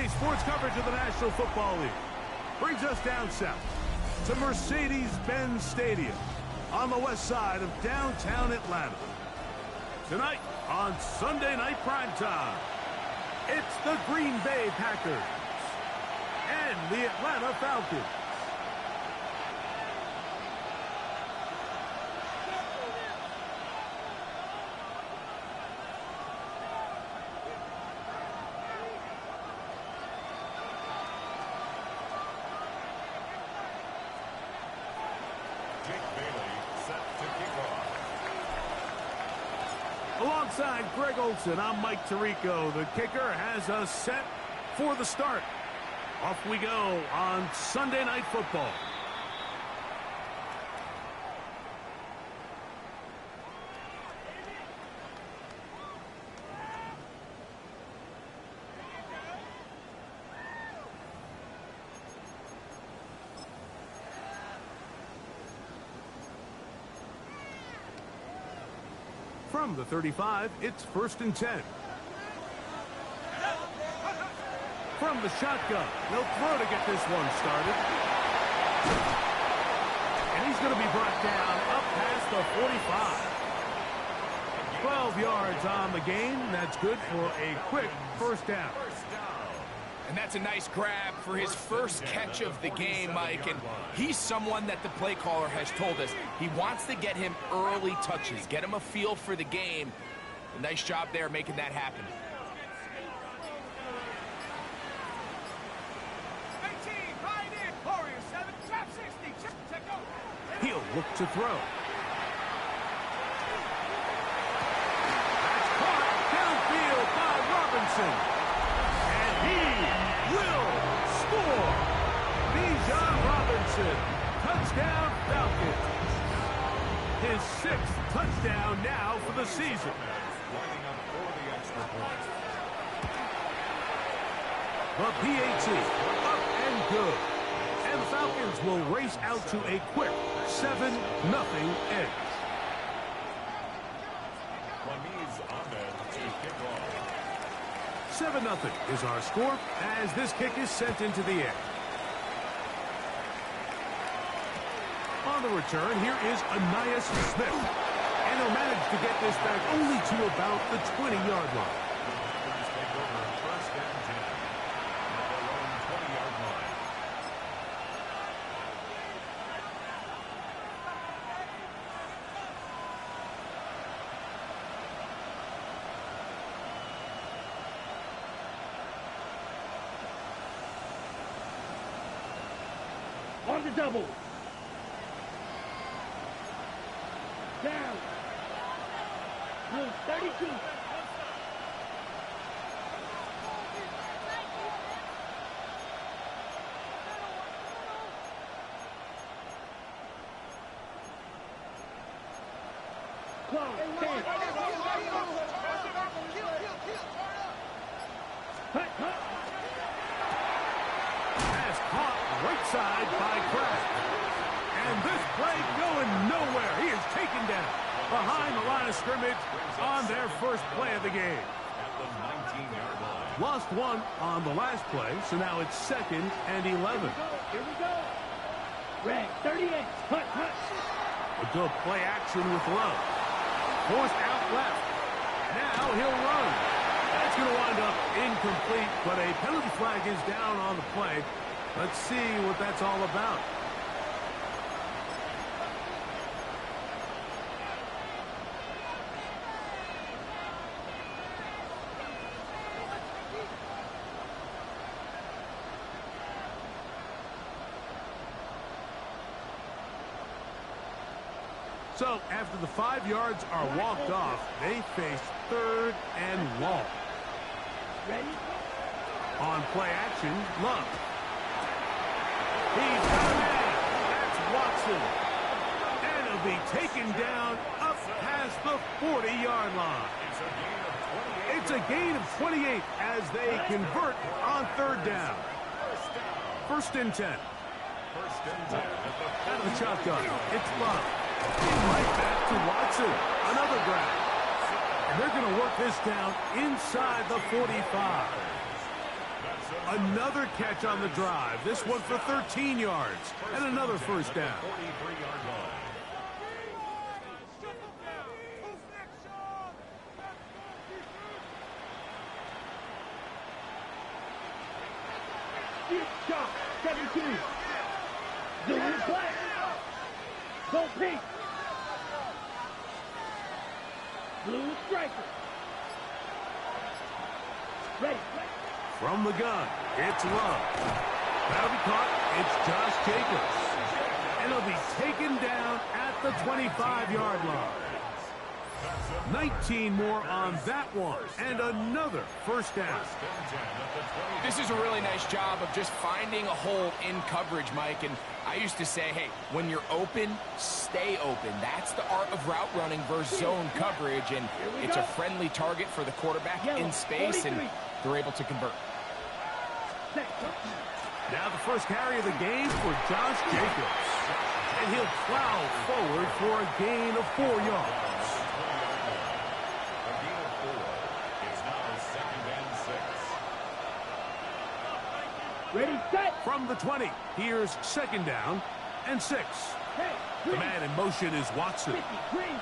Today's sports coverage of the National Football League brings us down south to Mercedes-Benz Stadium on the west side of downtown Atlanta. Tonight on Sunday Night Primetime, it's the Green Bay Packers and the Atlanta Falcons. Alongside Greg Olson, I'm Mike Tirico. The kicker has us set for the start. Off we go on Sunday Night Football. From the 35, it's 1st and 10. From the shotgun, they'll throw to get this one started. And he's going to be brought down up past the 45. 12 yards on the gain. That's good for a quick first down. And that's a nice grab for his first catch of the game, Mike. And he's someone that the play caller has told us he wants to get him early touches, get him a feel for the game. A nice job there making that happen. He'll look to throw. That's caught downfield by Robinson. And he will score. Defjam669, touchdown Falcons. His 6th touchdown now for the season. The PAT, up and good. And the Falcons will race out to a quick 7-0 edge. 7-0 is our score as this kick is sent into the air. On the return, here is Ainias Smith. And he'll manage to get this back only to about the 20-yard line. On the double. Down. Move 32. Close. 10. Pass caught right side by Kraft. And this play going nowhere. He is taken down behind the line of scrimmage on their first play of the game. Lost one on the last play, so now it's 2nd and 11. Here we go. Red 38. Hut. A good play action with Love. Forced out left. Now he'll run. That's going to wind up incomplete, but a penalty flag is down on the play. Let's see what that's all about. So, after the 5 yards are walked off, they face 3rd and long. Ready? On play action, Love. He's got a man. That's Watson. And he'll be taken down up past the 40-yard line. It's a gain of 28 as they convert on 3rd down. 1st and 10. Out of the shotgun, it's Love. Right back to Watson. Another grab. And they're going to work this down inside the 45. Another catch on the drive. This one for 13 yards and another first down. Shot, 17. Zulu flag. Go pink. Blue striker. Ready. From the gun, it's Love. That'll be caught. It's Josh Jacobs. And he'll be taken down at the 25-yard line. 19 more on that one. And another first down. This is a really nice job of just finding a hole in coverage, Mike. And I used to say, hey, when you're open, stay open. That's the art of route running versus zone coverage. And it's a friendly target for the quarterback in space, and they're able to convert. Now the first carry of the game for Josh Jacobs. And he'll plow forward for a gain of 4 yards. Ready, set. From the 20, here's second down and 6. The man in motion is Watson. Ready.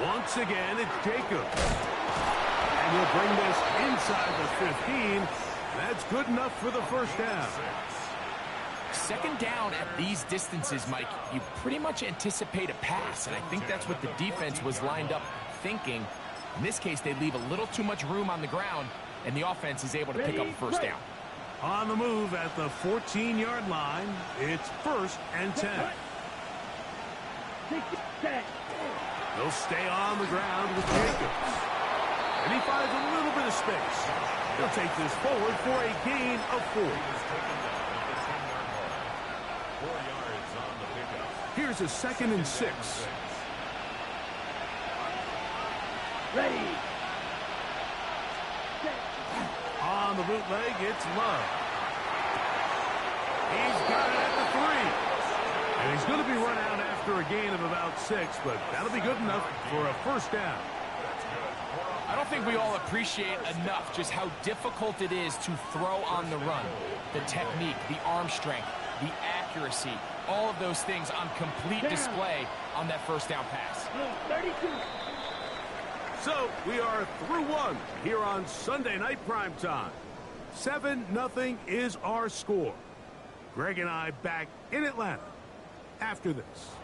Once again, it's Jacobs. And he'll bring this inside the 15. That's good enough for the first down. Second down at these distances, Mike, you pretty much anticipate a pass, and I think that's what the defense was lined up thinking. In this case, they leave a little too much room on the ground, and the offense is able to pick up a first down. On the move at the 14-yard line, it's 1st and 10. They'll stay on the ground with Jacobs. And he finds a little bit of space. He'll take this forward for a gain of 4. Here's a 2nd and 6. Ready. On the bootleg, it's Love. He's got it at the 3. And he's going to be run out after a gain of about 6, but that'll be good enough for a first down. I don't think we all appreciate enough just how difficult it is to throw on the run. The technique, the arm strength, the accuracy, all of those things on complete display on that first down pass. 32. So we are through one here on Sunday Night Primetime. 7-0 is our score. Greg and I back in Atlanta after this.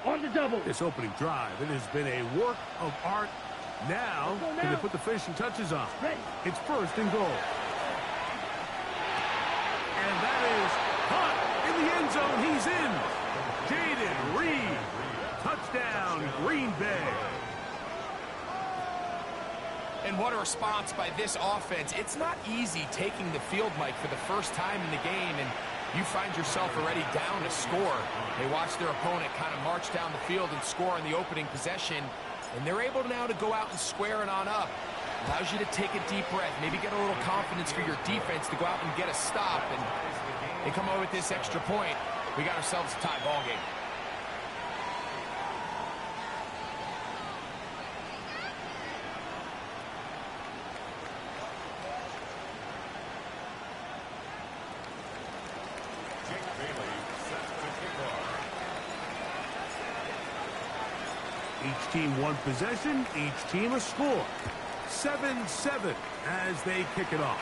On the double. This opening drive, it has been a work of art. Now, can they put the finishing touches on? It's 1st and goal. And that is caught in the end zone. He's in. Jaden Reed. Touchdown, Green Bay. And what a response by this offense. It's not easy taking the field, Mike, for the first time in the game, and you find yourself already down a score. They watch their opponent kind of march down the field and score in the opening possession, and they're able now to go out and square it on up. Allows you to take a deep breath, maybe get a little confidence for your defense to go out and get a stop, and they come away with this extra point. We got ourselves a tie ball game. Each team one possession, each team a score. 7-7 as they kick it off.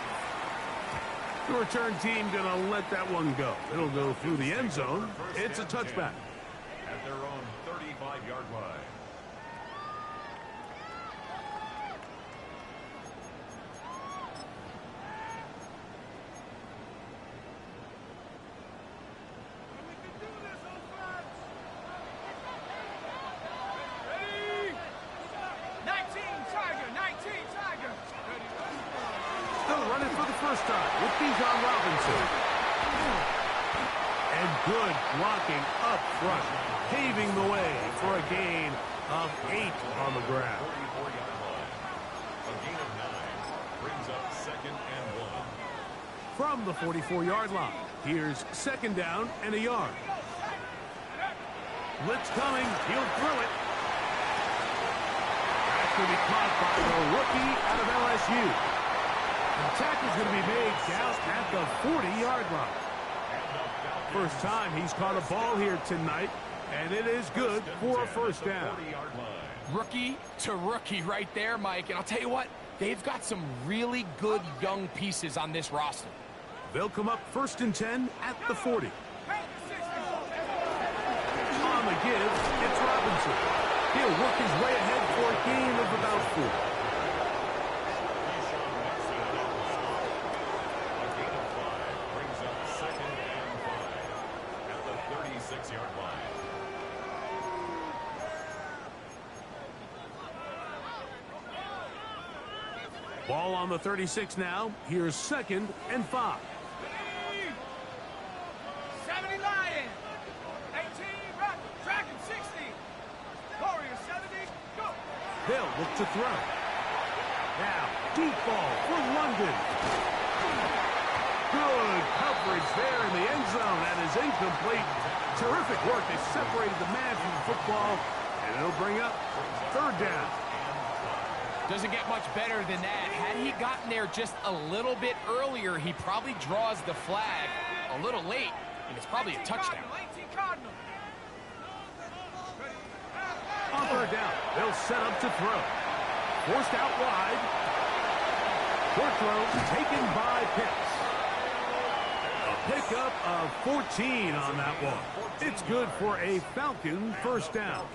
The return team going to let that one go. It'll go through the end zone. It's a touchback. At their own 35-yard line. First time with Defjam669 and good blocking up front, paving the way for a gain of 8 on the ground. 44-yard line. A gain of 9 brings up 2nd and 1. From the 44-yard line, Here's second down and a yard. Blitz coming. He'll throw it. That's going to be caught by the rookie out of LSU. The tackle's going to be made down at the 40-yard line. First time he's caught a ball here tonight, and it is good for a first down. Rookie to rookie right there, Mike. And I'll tell you what, they've got some really good young pieces on this roster. They'll come up 1st and 10 at the 40. On the give, it's Robinson. He'll work his way ahead for a gain of about 4. A gain of 5 brings up 2nd and 5 at the 36-yard line. Ball on the 36 now. Here's 2nd and 5. 70 Lion. 18 Rock. Dragon 60. Warrior 70. Go. They'll look to throw. Now, deep ball for London. Good coverage there in the end zone. That is incomplete. Terrific work. They separated the man from the football, and it'll bring up 3rd down. Doesn't get much better than that. Had he gotten there just a little bit earlier, he probably draws the flag a little late, and it's probably a touchdown. On 3rd down, they'll set up to throw. Forced out wide. Short throw taken by Pitts. A pickup of 14 on that one. It's good for a Falcon first down.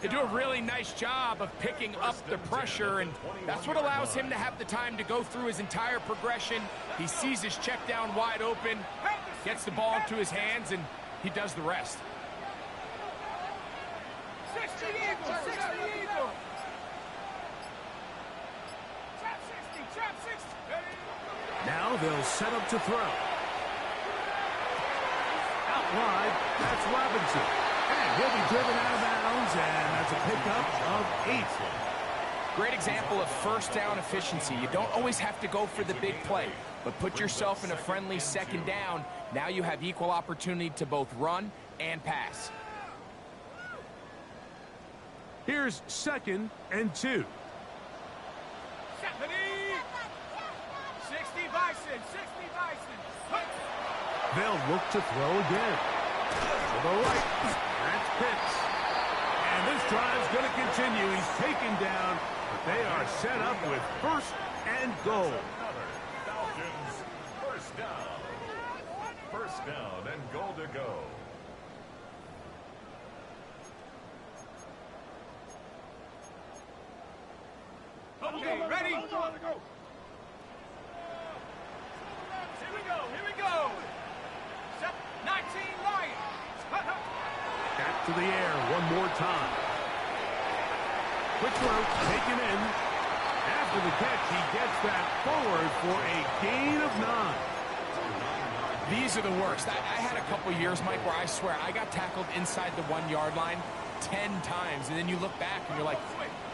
They do a really nice job of picking up the pressure, and that's what allows him to have the time to go through his entire progression. He sees his check down wide open, gets the ball into his hands, and he does the rest. 60 Eagle. 60 Eagle. Trap 60. Trap 60. Now they'll set up to throw. Out wide, that's Robinson. And he'll be driven out of bounds, and that's a pickup of 8. Great example of first down efficiency. You don't always have to go for the big play, but put yourself in a friendly 2nd down. Now you have equal opportunity to both run and pass. Here's 2nd and 2. 70. 60 Bison. 60 Bison. They'll look to throw again. To the right, that's Pitts. And this drive's going to continue. He's taken down, but they are set up with 1st and goal. Falcons first down. 1st down and goal to go. Okay, ready? Here we go. Here we go. 19 Lions. Back to the air one more time. Quick throw taken in. After the catch, he gets that forward for a gain of 9. These are the worst. I had a couple years, Mike, where I swear I got tackled inside the 1-yard line 10 times, and then you look back and you're like,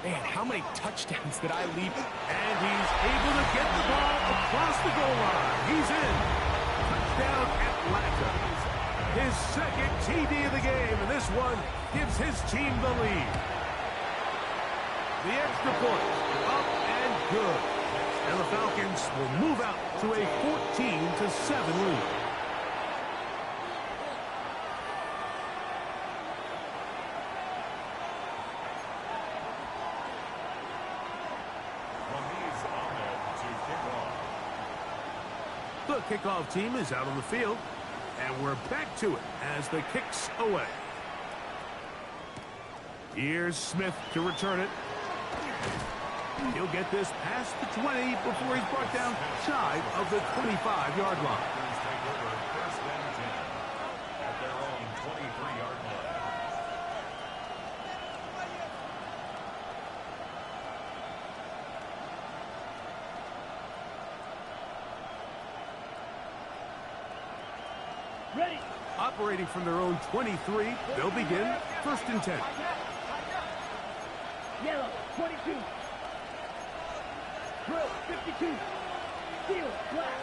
man, how many touchdowns did I leap? And he's able to get the ball across the goal line. He's in. Touchdown Atlanta. His 2nd TD of the game, and this one gives his team the lead. The extra point, up and good. And the Falcons will move out to a 14-7 lead. The kickoff team is out on the field, and we're back to it as the kick's away. Here's Smith to return it. He'll get this past the 20 before he's brought down shy of the 25-yard line. Take over 1st and 10 at their own 23-yard line. Ready. Operating from their own 23, they'll begin 1st and 10. Yellow, 22. Drill, 52. Steel, black.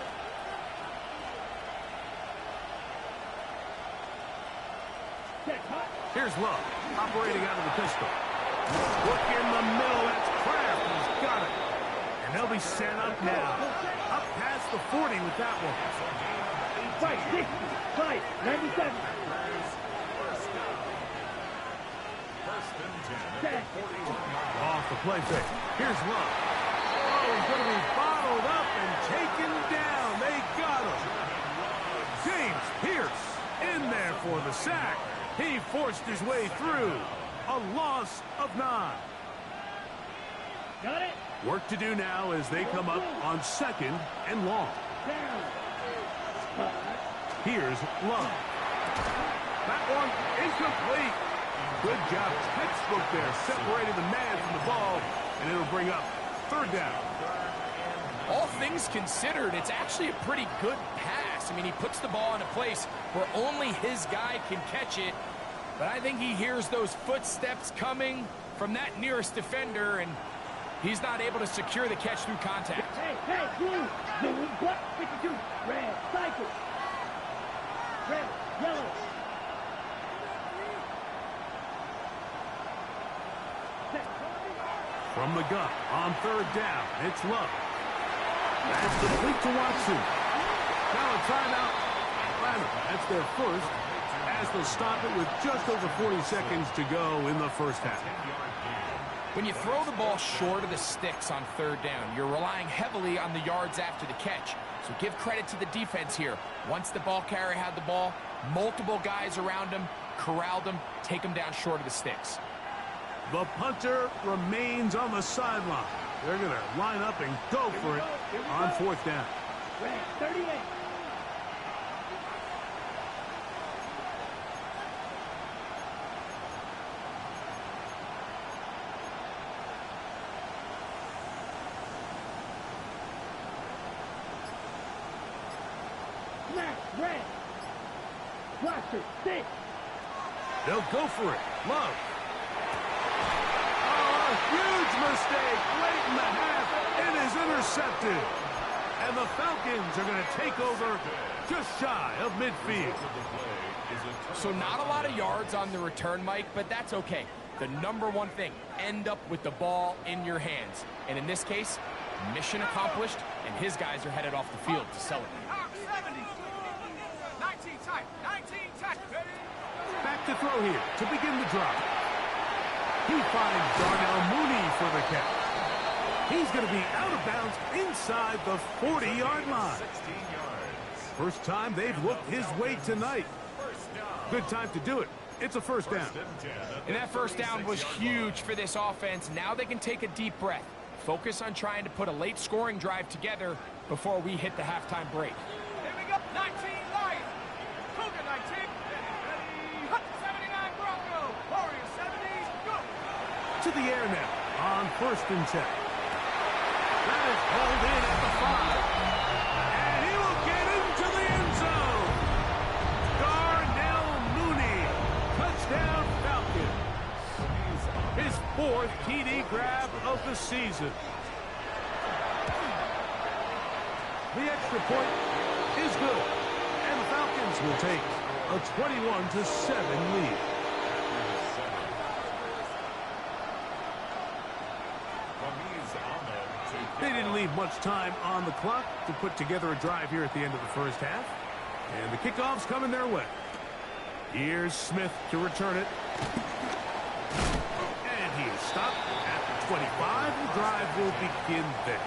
Here's Love, operating out of the pistol. Look in the middle, that's Kraft. He's got it. And they'll be sent up now. Up past the 40 with that one. Fight, 60, fight, 97. Off the play fake. Here's Love. Oh, he's going to be bottled up and taken down. They got him. James Pierce in there for the sack. He forced his way through. A loss of 9. Got it? Work to do now as they come up on 2nd and long. Down. Here's Love. That one incomplete. Good job. Textbook there. Separated the man from the ball, and it'll bring up 3rd down. All things considered, it's actually a pretty good pass. I mean, he puts the ball in a place where only his guy can catch it. But I think he hears those footsteps coming from that nearest defender, and he's not able to secure the catch through contact. Hey, blue, blue, black, 52, red, cycle. Red, yellow. From the gun on 3rd down, it's Love. That's complete to Watson. Now a timeout. Atlanta, that's their first, as they'll stop it with just over 40 seconds to go in the first half. When you throw the ball short of the sticks on 3rd down, you're relying heavily on the yards after the catch. So give credit to the defense here. Once the ball carrier had the ball, multiple guys around him, corralled him, take him down short of the sticks. The punter remains on the sideline. They're going to line up and go for it on 4th down. Red, 38. Snap, red. Blaster, 6. They'll go for it. Love. Huge mistake late in the half. It is intercepted. And the Falcons are going to take over just shy of midfield. So not a lot of yards on the return, Mike, but that's okay. The number one thing, end up with the ball in your hands. And in this case, mission accomplished, and his guys are headed off the field to celebrate. 19 tight, 19 tight. Back to throw here to begin the drive. He finds Darnell Mooney for the catch. He's going to be out of bounds inside the 40-yard line. First time they've looked his way tonight. Good time to do it. It's a 1st down. And that 1st down was huge for this offense. Now they can take a deep breath. Focus on trying to put a late scoring drive together before we hit the halftime break. Here we go. 19 Lions. Cougar 19. 79 Bronco. Warriors 70. Go. To the air now on 1st and 10. That is pulled in at the 5. And he will get into the end zone. Darnell Mooney. Touchdown Falcons. His 4th TD grab of the season. The extra point is good. And the Falcons will take a 21-7 lead. They didn't leave much time on the clock to put together a drive here at the end of the first half. And the kickoff's coming their way. Here's Smith to return it. And he is stopped at the 25. The drive will begin there.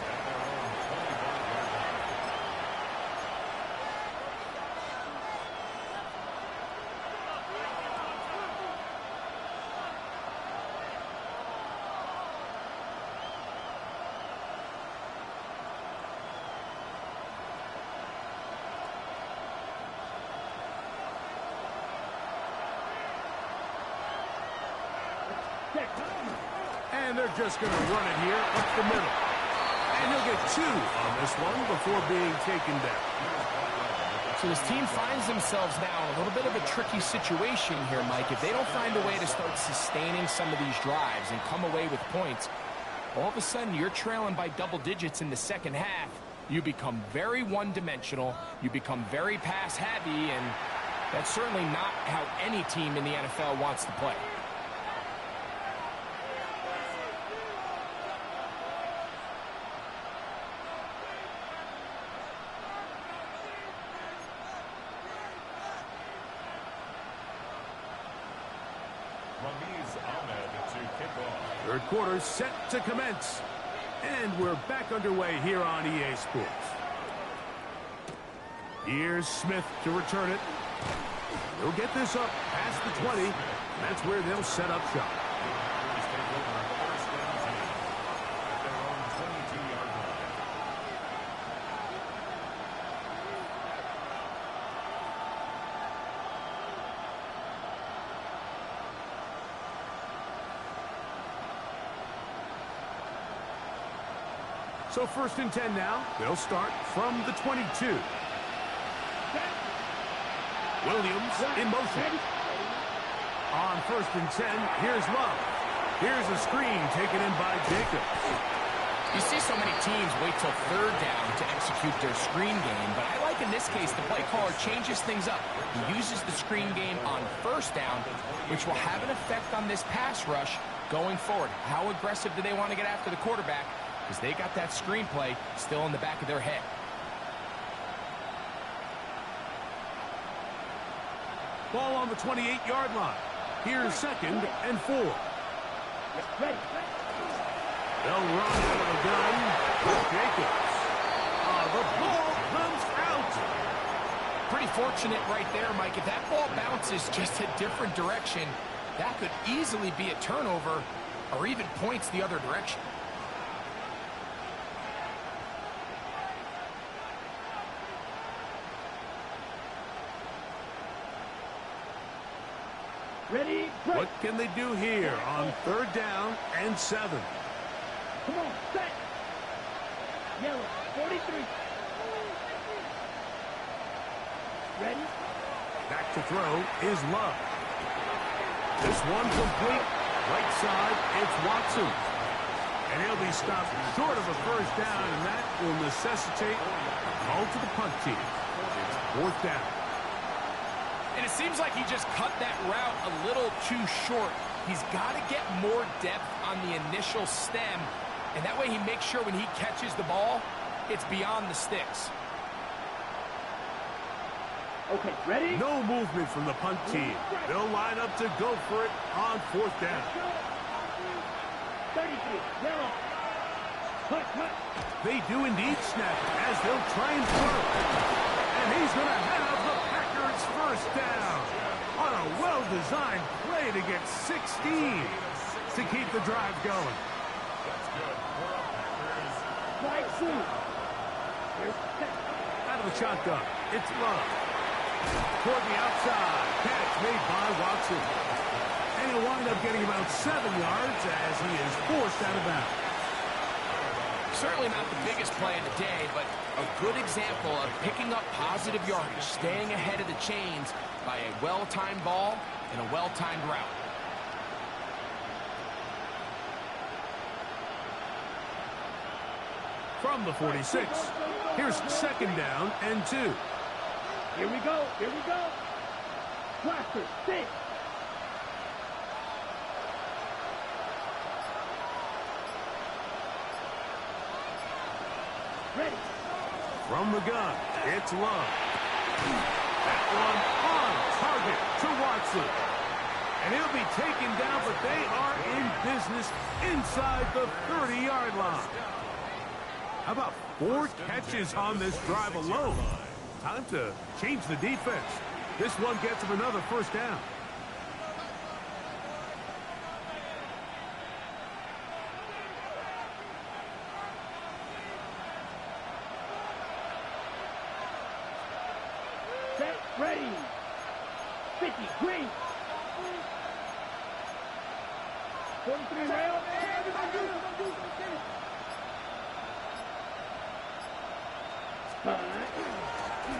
And they're just going to run it here up the middle. And he'll get 2 on this one before being taken down. So this team finds themselves now in a little bit of a tricky situation here, Mike. If they don't find a way to start sustaining some of these drives and come away with points, all of a sudden you're trailing by double digits in the second half. You become very one-dimensional. You become very pass-heavy, and That's certainly not how any team in the NFL wants to play. Third quarter set to commence. And we're back underway here on EA Sports. Here's Smith to return it. He'll get this up past the 20. That's where they'll set up shop. So 1st and 10 now. They'll start from the 22. Williams in motion. On 1st and 10, here's Love. Here's a screen taken in by Jacobs. You see so many teams wait till 3rd down to execute their screen game, but I like in this case the play caller changes things up. He uses the screen game on 1st down, which will have an effect on this pass rush going forward. How aggressive do they want to get after the quarterback? Because they got that screenplay still in the back of their head. Ball on the 28-yard line. Here's 2nd and 4. They'll run out of the gun. Jacobs. The ball comes out. Pretty fortunate right there, Mike. If that ball bounces just a different direction, that could easily be a turnover or even points the other direction. Ready, break. What can they do here on 3rd down and 7? Come on, set. Yellow, 43. Ready? Back to throw is Love. This one complete. Right side, it's Watson. And he'll be stopped short of a 1st down, and that will necessitate a call to the punt team. 4th down. And it seems like he just cut that route a little too short. He's got to get more depth on the initial stem, and that way he makes sure when he catches the ball, it's beyond the sticks. Okay, ready? No movement from the punt team. They'll line up to go for it on 4th down. 33, yellow. Cut. They do indeed snap as they'll try and throw. And he's going to have the Packers 1st down on a well-designed play to get 16 to keep the drive going. That's good. Right two. Here's Out of the shotgun, it's Love. Toward the outside, catch made by Watson. And he'll wind up getting about 7 yards as he is forced out of bounds. Certainly not the biggest play of the day, but a good example of picking up positive yardage, staying ahead of the chains by a well-timed ball and a well-timed route. From the 46, here's 2nd down and 2. Here we go. Blaster, 6. Ready. From the gun, it's Love. That one on target to Watson. And he'll be taken down, but they are in business inside the 30-yard line. How about 4 catches on this drive alone? Time to change the defense. This one gets him another 1st down. Set, ready. 50, green. 43, rail.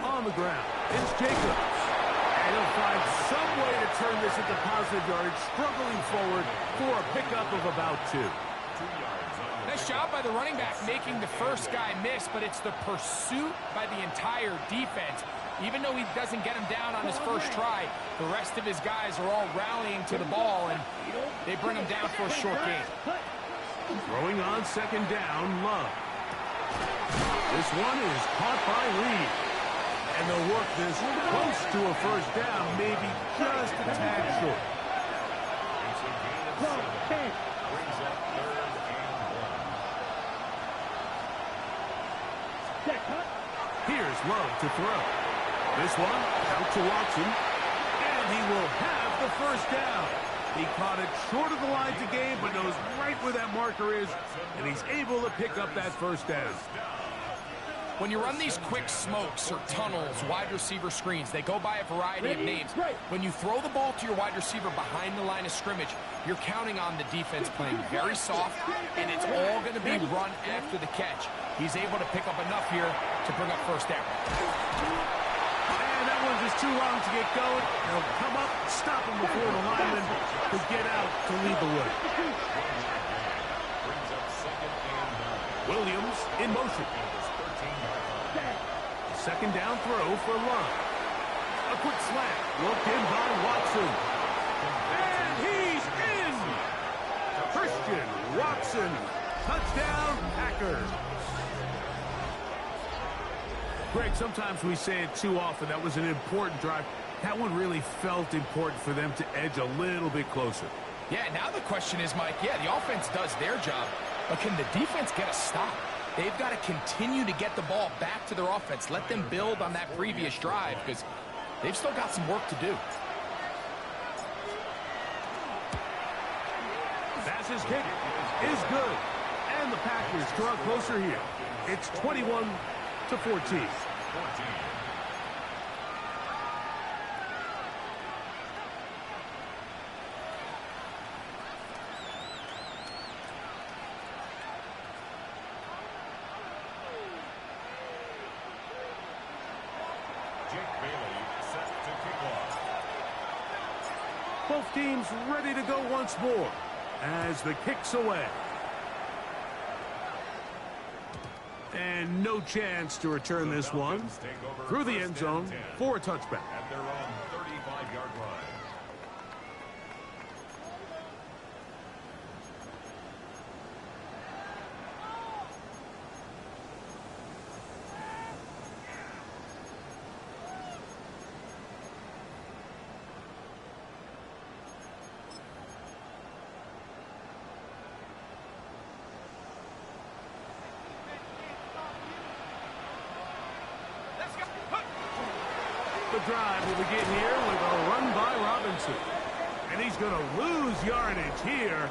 On the ground, it's Jacobs. And he'll find some way to turn this into positive yardage, struggling forward for a pickup of about 2. 2 yards. Nice job by the running back making the first guy miss, but it's the pursuit by the entire defense. Even though he doesn't get him down on his first try, the rest of his guys are all rallying to the ball, and they bring him down for a short gain. Throwing on second down, Love. This one is caught by Reed. And they'll work this close to a first down, maybe just a tad short. It's a gain of 7. Brings up 3rd and 1. Here's Love to throw. This one out to Watson. And he will have the first down. He caught it short of the line to gain, but knows right where that marker is, and he's able to pick up that first down. When you run these quick smokes or tunnels, wide receiver screens, they go by a variety of names. When you throw the ball to your wide receiver behind the line of scrimmage, you're counting on the defense playing very soft, and it's all going to be run after the catch. He's able to pick up enough here to bring up first down. And that one's just too long to get going. He'll come up, stop him before the lineman to get out to lead the way. Brings up 2nd and 9. Williams in motion. Second down throw for Love. A quick slant. Looked in by Watson. And he's in! Christian Watson. Touchdown, Packers. Greg, sometimes we say it too often. That was an important drive. That one really felt important for them to edge a little bit closer. Yeah, now the question is, Mike, yeah, the offense does their job, but can the defense get a stop? They've got to continue to get the ball back to their offense. Let them build on that previous drive because they've still got some work to do. Pass is kick is good. And the Packers draw closer here. It's 21-14. Both teams ready to go once more as the kick's away. And no chance to return this one through the end zone for a touchback. At their own 35-yard line. The drive will begin here with a run by Robinson. And he's going to lose yardage here.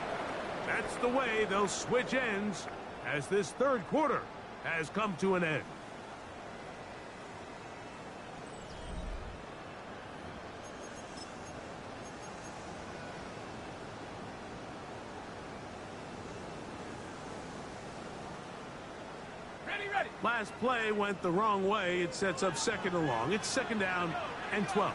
That's the way they'll switch ends as this third quarter has come to an end. Last play went the wrong way. It sets up second and long. It's second down and 12.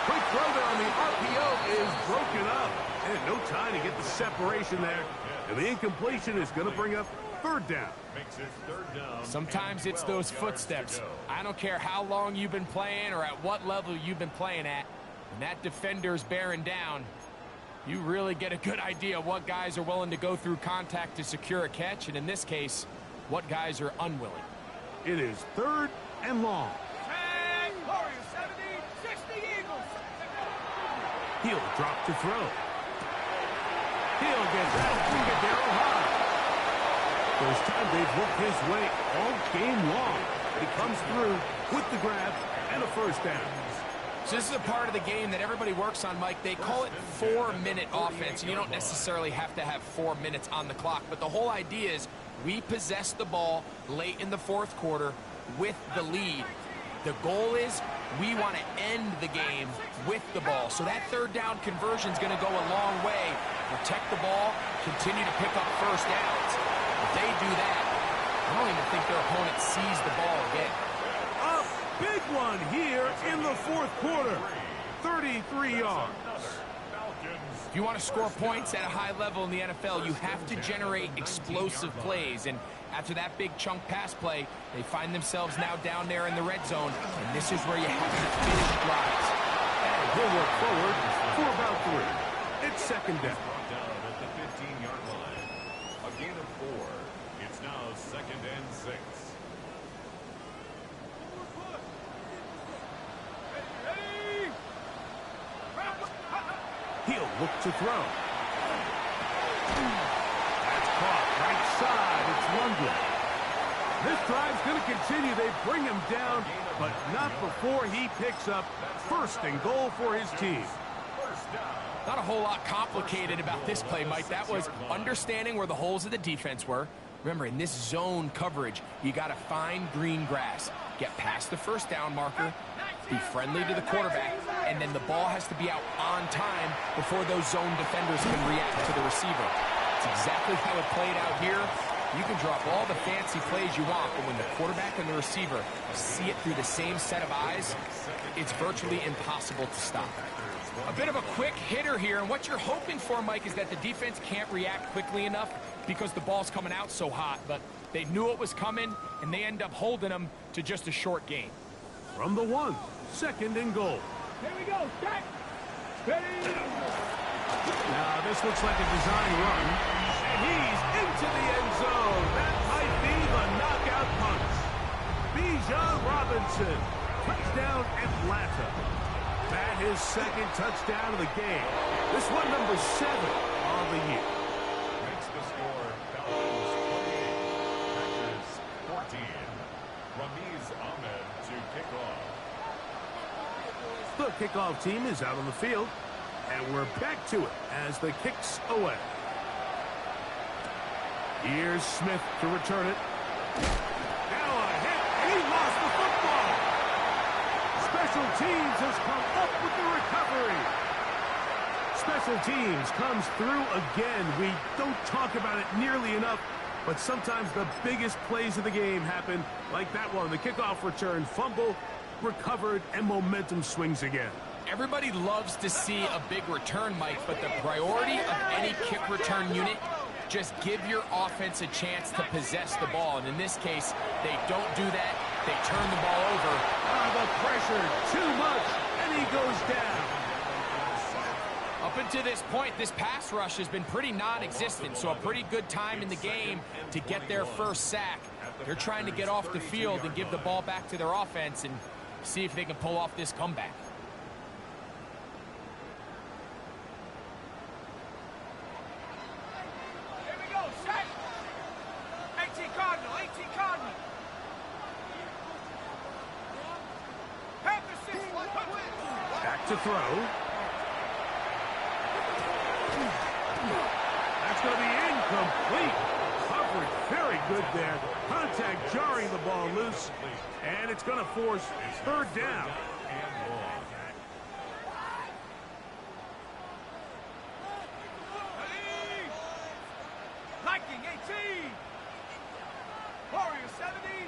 Quick throw there on the RPO is broken up. And no time to get the separation there. And the incompletion is going to bring up third down. Makes it third down. Sometimes it's those footsteps. I don't care how long you've been playing or at what level you've been playing at. When that defender's bearing down, you really get a good idea what guys are willing to go through contact to secure a catch, and in this case, what guys are unwilling. It is third and long. And Warriors 70, 60 Eagles. He'll drop to throw. He'll get that and get Darryl high. First time they've worked his way all game long. He comes through with the grab and a first down. So this is a part of the game that everybody works on, Mike. They call it 4-minute offense, and you don't necessarily have to have 4 minutes on the clock. But the whole idea is we possess the ball late in the fourth quarter with the lead. The goal is we want to end the game with the ball. So that third down conversion is going to go a long way. Protect the ball, continue to pick up first downs. If they do that, I don't even think their opponent sees the ball again. Big one here in the fourth quarter. 33 yards. Falcons If you want to score points at a high level in the NFL, you have to generate explosive plays. And after that big chunk pass play, they find themselves now down there in the red zone. And this is where you have to finish drives. And he'll work forward for about 3. It's second down. Brought down at the 15-yard line. A gain of 4. It's now second and 6. He'll look to throw. That's caught right side. It's Lundgren. This drive's going to continue. They bring him down, but not before he picks up first and goal for his team. Not a whole lot complicated about this play, Mike. That was understanding where the holes of the defense were. Remember, in this zone coverage, you got to find green grass, get past the first down marker, be friendly to the quarterback, and then the ball has to be out on time before those zone defenders can react to the receiver. It's exactly how it played out here. You can drop all the fancy plays you want, but when the quarterback and the receiver see it through the same set of eyes, it's virtually impossible to stop. A bit of a quick hitter here, and what you're hoping for, Mike, is that the defense can't react quickly enough because the ball's coming out so hot, but they knew it was coming, and they end up holding them to just a short gain. From the 1, second and goal. Here we go. Set. Ready. Now, this looks like a design run, and he's into the end zone. That might be the knockout punch. Defjam669, touchdown Atlanta. That his second touchdown of the game. This one number 7 on the year. Makes the score Falcons 28, Packers 14. Ramiz Ahmed to kick off. The kickoff team is out on the field, and we're back to it as the kick's away. Here's Smith to return it. Now a hit, and he lost the football. Special teams has come up with the recovery. Special teams comes through again. We don't talk about it nearly enough, but sometimes the biggest plays of the game happen like that one. The kickoff return, fumble, recovered, and momentum swings again. Everybody loves to see a big return, Mike, but the priority of any kick return unit, just give your offense a chance to possess the ball. And in this case, they don't do that. They turn the ball over. The pressure, too much, and he goes down. Up until this point, this pass rush has been pretty non-existent, so a pretty good time in the game to get their first sack. They're trying to get off the field and give the ball back to their offense and see if they can pull off this comeback. Here we go, set. 18 Cardinal, 18 Cardinal. Panthers 6-1. Back to throw. That's going to be incomplete. Coverage very good there. Contact jarring the ball loose. And it's going to force third down. Viking 18. Warrior 70.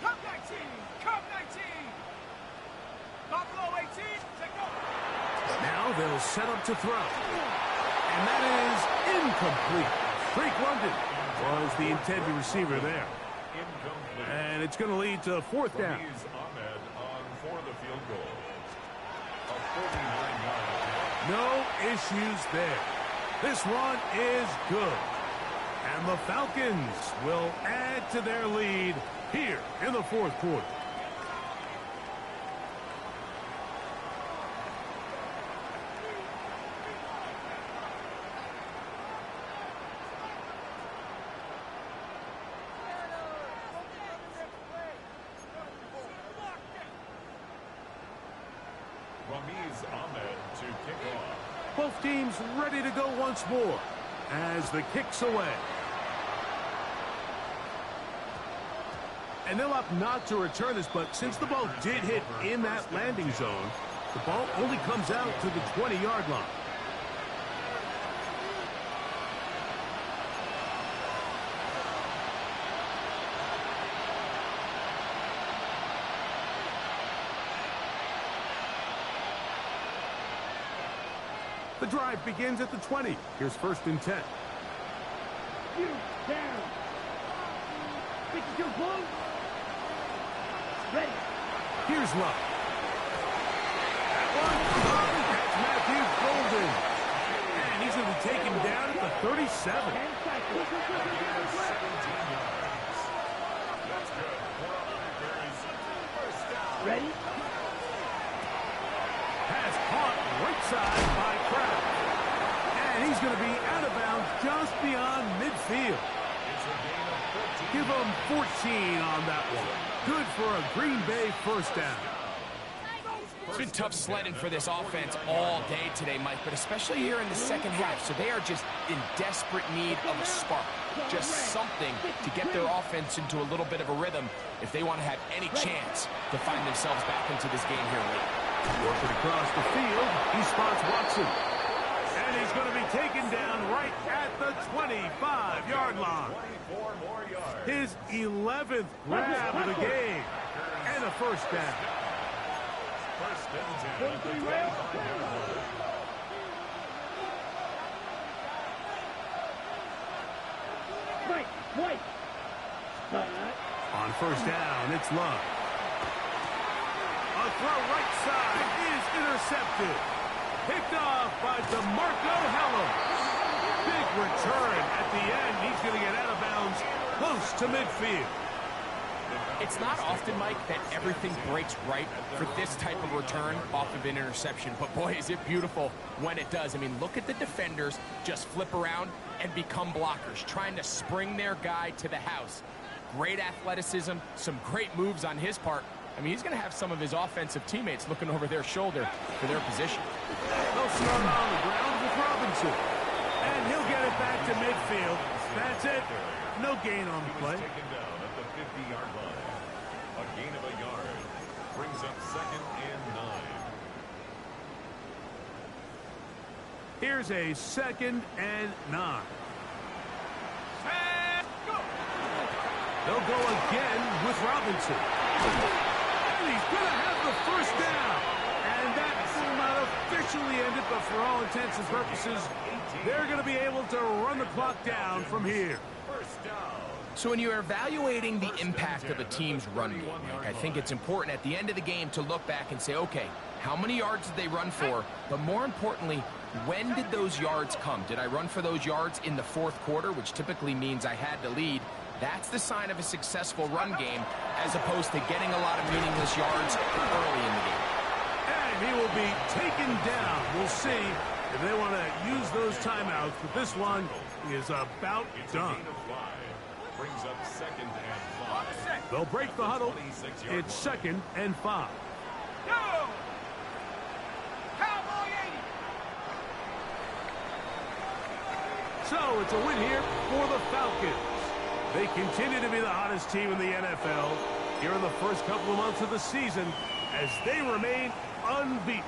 Cup 19. Cup 19. Buffalo 18. Take over. Now they'll set up to throw. And that is incomplete. Drake London was the intended receiver there. And it's going to lead to fourth down. Ramiz Ahmed on for the field goal. A 49-yard. No issues there. This one is good. And the Falcons will add to their lead here in the fourth quarter. Ramiz Ahmed to kick off. Both teams ready to go once more as the kick's away. And they'll opt not to return this, but since the ball did hit in that landing zone, the ball only comes out to the 20-yard line. The drive begins at the 20. Here's 1st and 10. You down. 52 blue. Ready. Here's Love. That one, that's Matthew Golden. And he's going to be taken down at the 37. 10 cycles. 17 yards. That's good for our Packers. First down. Ready. Pass caught right side by Kraft. And he's going to be out of bounds just beyond midfield. It's a gain of 14. Give him 14 on that one. Good for a Green Bay first down. It's been tough sledding for this offense all day today, Mike, but especially here in the second half. So they are just in desperate need of a spark, just something to get their offense into a little bit of a rhythm if they want to have any chance to find themselves back into this game here late. Working across the field, he spots Watson. And he's going to be taken down right at the 25-yard line. 24 more yards. His 11th grab of the game. And a first down. First and 10 at the 25-yard line. Right. White. On first down, it's Love. A throw right side is intercepted. Picked off by DeMarco Hellum. Big return at the end. He's going to get out of bounds close to midfield. It's not often, Mike, that everything breaks right for this type of return off of an interception. But, boy, is it beautiful when it does. I mean, look at the defenders just flip around and become blockers, trying to spring their guy to the house. Great athleticism, some great moves on his part. I mean, he's going to have some of his offensive teammates looking over their shoulder for their position. They'll start on the ground with Robinson. And he'll get it back to midfield. That's it. No gain on the He play. was taken down at the 50-yard line. A gain of a yard brings up 2nd and 9. Here's a 2nd and 9. Set, go. They'll go again with Robinson. And he's going to have the first down. And that will not officially end it, but for all intents and purposes, they're going to be able to run the clock down from here. First down. So when you're evaluating the impact of a team's run game, Mike, I think it's important at the end of the game to look back and say, okay, how many yards did they run for? But more importantly, when did those yards come? Did I run for those yards in the 4th quarter, which typically means I had to lead? That's the sign of a successful run game, as opposed to getting a lot of meaningless yards early in the game. And he will be taken down. We'll see if they want to use those timeouts, but this one is about It's done. a gain of 5. Brings up 2nd and 5. They'll break the huddle. 26-yard It's line. 2nd and 5. Go. Cowboy 80. So it's a win here for the Falcons. They continue to be the hottest team in the NFL here in the first couple of months of the season as they remain unbeaten.